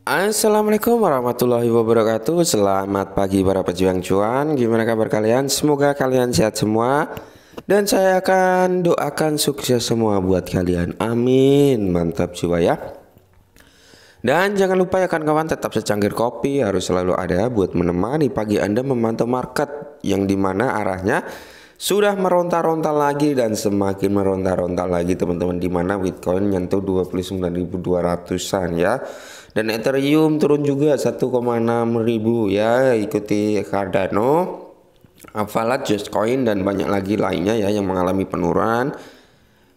Assalamualaikum warahmatullahi wabarakatuh. Selamat pagi para pejuang cuan. Gimana kabar kalian? Semoga kalian sehat semua. Dan saya akan doakan sukses semua buat kalian. Amin. Mantap jiwa ya. Dan jangan lupa ya kawan-kawan, tetap secangkir kopi harus selalu ada buat menemani pagi Anda memantau market yang dimana arahnya sudah meronta-ronta lagi dan semakin meronta-ronta lagi teman-teman, dimana Bitcoin nyentuh 29.200-an ya. Dan Ethereum turun juga 1,6 ribu ya, ikuti Cardano, Avalanche, Justcoin dan banyak lagi lainnya ya yang mengalami penurunan.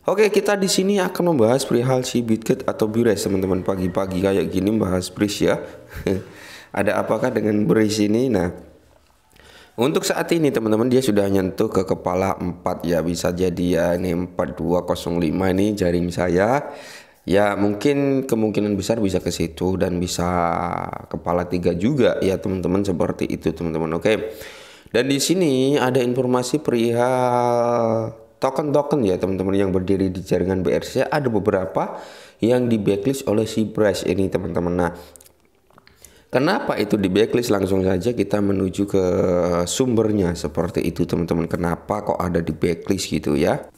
Oke, kita di sini akan membahas perihal si Bitget atau Bures teman-teman, pagi-pagi kayak gini bahas Bures ya. Ada apakah dengan Bures ini? Nah, untuk saat ini teman-teman dia sudah nyentuh ke kepala 4 ya, bisa jadi ya ini 4205 ini jaring saya. Ya mungkin kemungkinan besar bisa ke situ dan bisa kepala 3 juga ya teman-teman, seperti itu teman-teman. Oke. Dan di sini ada informasi perihal token-token ya teman-teman yang berdiri di jaringan BRC, ada beberapa yang di backlist oleh si Bres ini teman-teman. Nah, kenapa itu di backlist? Langsung saja kita menuju ke sumbernya seperti itu teman-teman. Kenapa kok ada di backlist gitu ya?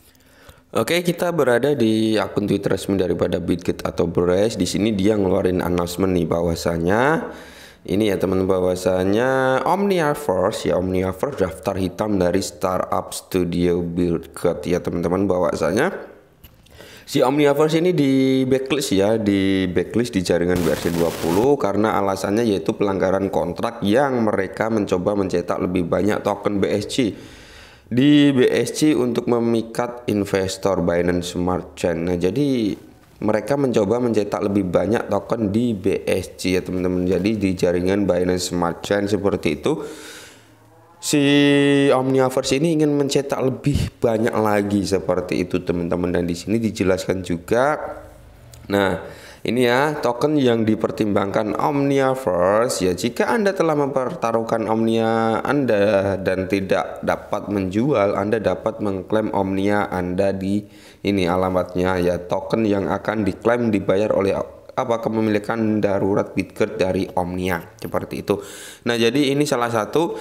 Oke, kita berada di akun Twitter resmi daripada Bitget atau Bures. Di sini dia ngeluarin announcement nih bahwasanya ini ya teman, bahwasanya Omniverse ya, Omniverse daftar hitam dari startup studio Bitget ya teman-teman, bahwasanya si Omniverse ini di backlist ya, di backlist di jaringan BRC20 karena alasannya yaitu pelanggaran kontrak yang mereka mencoba mencetak lebih banyak token BSC di BSC untuk memikat investor Binance Smart Chain. Nah, jadi mereka mencoba mencetak lebih banyak token di BSC ya teman-teman. Jadi di jaringan Binance Smart Chain seperti itu. Si Omniverse ini ingin mencetak lebih banyak lagi seperti itu teman-teman, dan di sini dijelaskan juga. Nah, ini ya token yang dipertimbangkan Omniverse ya, jika Anda telah mempertaruhkan Omnia Anda dan tidak dapat menjual, Anda dapat mengklaim Omnia Anda di ini alamatnya ya, token yang akan diklaim dibayar oleh kepemilikan darurat Bitget dari Omnia seperti itu. Nah, jadi ini salah satu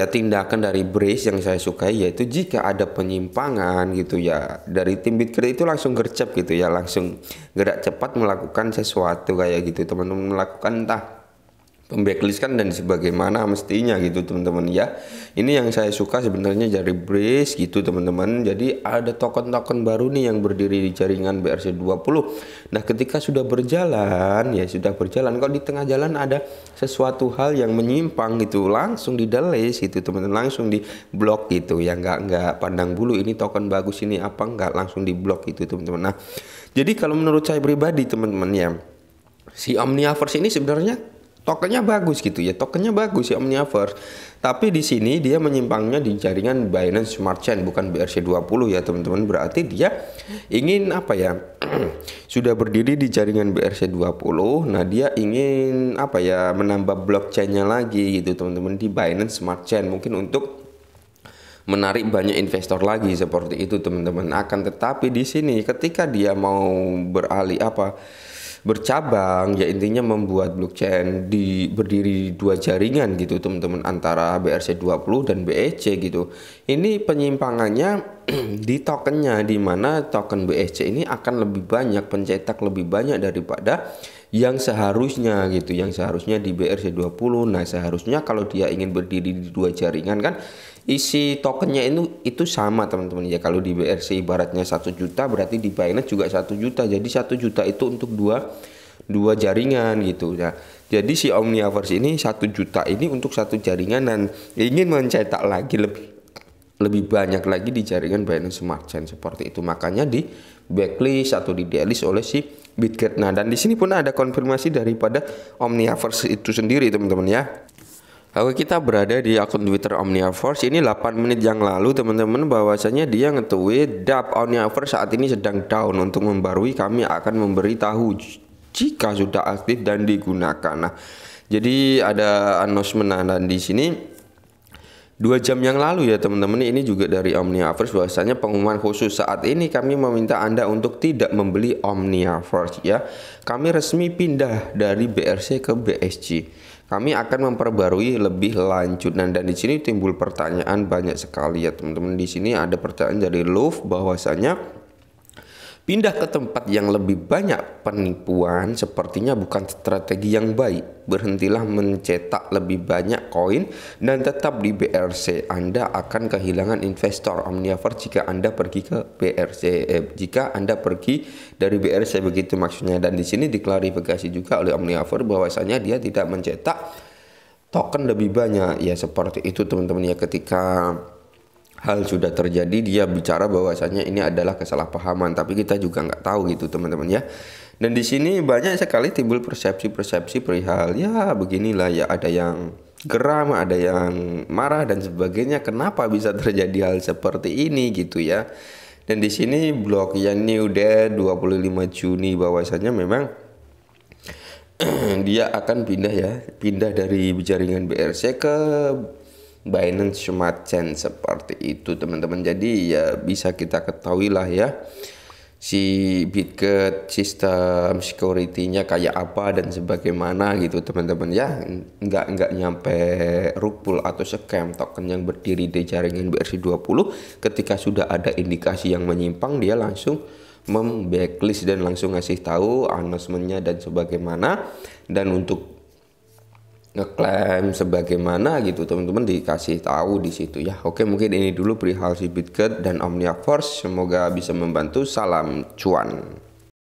tindakan dari Brace yang saya sukai, yaitu jika ada penyimpangan gitu ya dari tim Bitget itu langsung gercep gitu ya, langsung gerak cepat melakukan sesuatu kayak gitu teman-teman, melakukan entah pembacklistkan dan sebagaimana mestinya gitu teman-teman ya. Ini yang saya suka sebenarnya dari Brace gitu teman-teman. Jadi ada token-token baru nih yang berdiri di jaringan BRC20. Nah, ketika sudah berjalan ya, sudah berjalan, kalau di tengah jalan ada sesuatu hal yang menyimpang gitu, langsung di delete gitu teman-teman, langsung di blok gitu ya, nggak pandang bulu ini token bagus ini apa enggak, langsung di blok gitu teman-teman. Nah, jadi kalau menurut saya pribadi teman-teman ya, si Omniverse ini sebenarnya tokennya bagus gitu ya, tokennya bagus ya Omniverse. Tapi di sini dia menyimpangnya di jaringan Binance Smart Chain bukan BRC20 ya teman-teman. Berarti dia ingin sudah berdiri di jaringan BRC20. Nah, dia ingin menambah blockchainnya lagi gitu teman-teman di Binance Smart Chain, mungkin untuk menarik banyak investor lagi seperti itu teman-teman. Akan tetapi di sini ketika dia mau bercabang ya, intinya membuat blockchain berdiri di 2 jaringan gitu teman-teman, antara BRC20 dan BSC gitu. Ini penyimpangannya di tokennya, di mana token BSC ini akan lebih banyak, pencetak lebih banyak daripada yang seharusnya gitu, yang seharusnya di BRC20. Nah, seharusnya kalau dia ingin berdiri di 2 jaringan kan isi tokennya itu sama teman-teman ya. Kalau di BRC ibaratnya 1 juta, berarti di Binance juga 1 juta. Jadi 1 juta itu untuk dua jaringan gitu ya. Jadi si Omniverse ini 1 juta ini untuk 1 jaringan dan ingin mencetak lagi lebih banyak lagi di jaringan Binance Smart Chain seperti itu. Makanya di backlist atau di delist oleh si Bitget. Nah, dan di sini pun ada konfirmasi daripada Omniverse itu sendiri teman-teman ya. Oke, kita berada di akun Twitter Omniverse ini 8 menit yang lalu teman-teman, bahwasanya dia nge-tweet DApp Omniverse saat ini sedang down, untuk membarui kami akan memberitahu jika sudah aktif dan digunakan. Nah, jadi ada announcement dan di sini 2 jam yang lalu ya teman-teman, ini juga dari Omniaverse, bahwasanya pengumuman khusus saat ini kami meminta Anda untuk tidak membeli Omniaverse ya. Kami resmi pindah dari BRC ke BSC. Kami akan memperbarui lebih lanjut, dan di sini timbul pertanyaan banyak sekali ya teman-teman. Di sini ada pertanyaan dari Love bahwasanya pindah ke tempat yang lebih banyak penipuan sepertinya bukan strategi yang baik. Berhentilah mencetak lebih banyak koin dan tetap di BRC. Anda akan kehilangan investor Omniaverse jika Anda pergi ke BRC. Jika Anda pergi dari BRC, begitu maksudnya. Dan di sini diklarifikasi juga oleh Omniaverse bahwasanya dia tidak mencetak token lebih banyak. Ya seperti itu teman-teman ya, ketika hal sudah terjadi dia bicara bahwasanya ini adalah kesalahpahaman, tapi kita juga nggak tahu gitu teman-teman ya. Dan di sini banyak sekali timbul persepsi perihal ya beginilah ya, ada yang geram, ada yang marah dan sebagainya. Kenapa bisa terjadi hal seperti ini gitu ya. Dan di sini blog yang New Day 25 Juni bahwasanya memang dia akan pindah dari jaringan BRC ke Binance Smart Chain seperti itu teman-teman. Jadi ya bisa kita ketahui lah ya, si Bitget sistem security-nya kayak apa dan sebagaimana gitu teman-teman ya. Nggak nyampe rug pull atau scam token yang berdiri di jaringan BRC20. Ketika sudah ada indikasi yang menyimpang, dia langsung memblacklist dan langsung ngasih tahu announcement-nya dan sebagaimana, dan untuk ngeklaim sebagaimana gitu teman-teman dikasih tahu di situ ya. Oke, mungkin ini dulu perihal si Bitget dan Omniaverse, semoga bisa membantu. Salam cuan.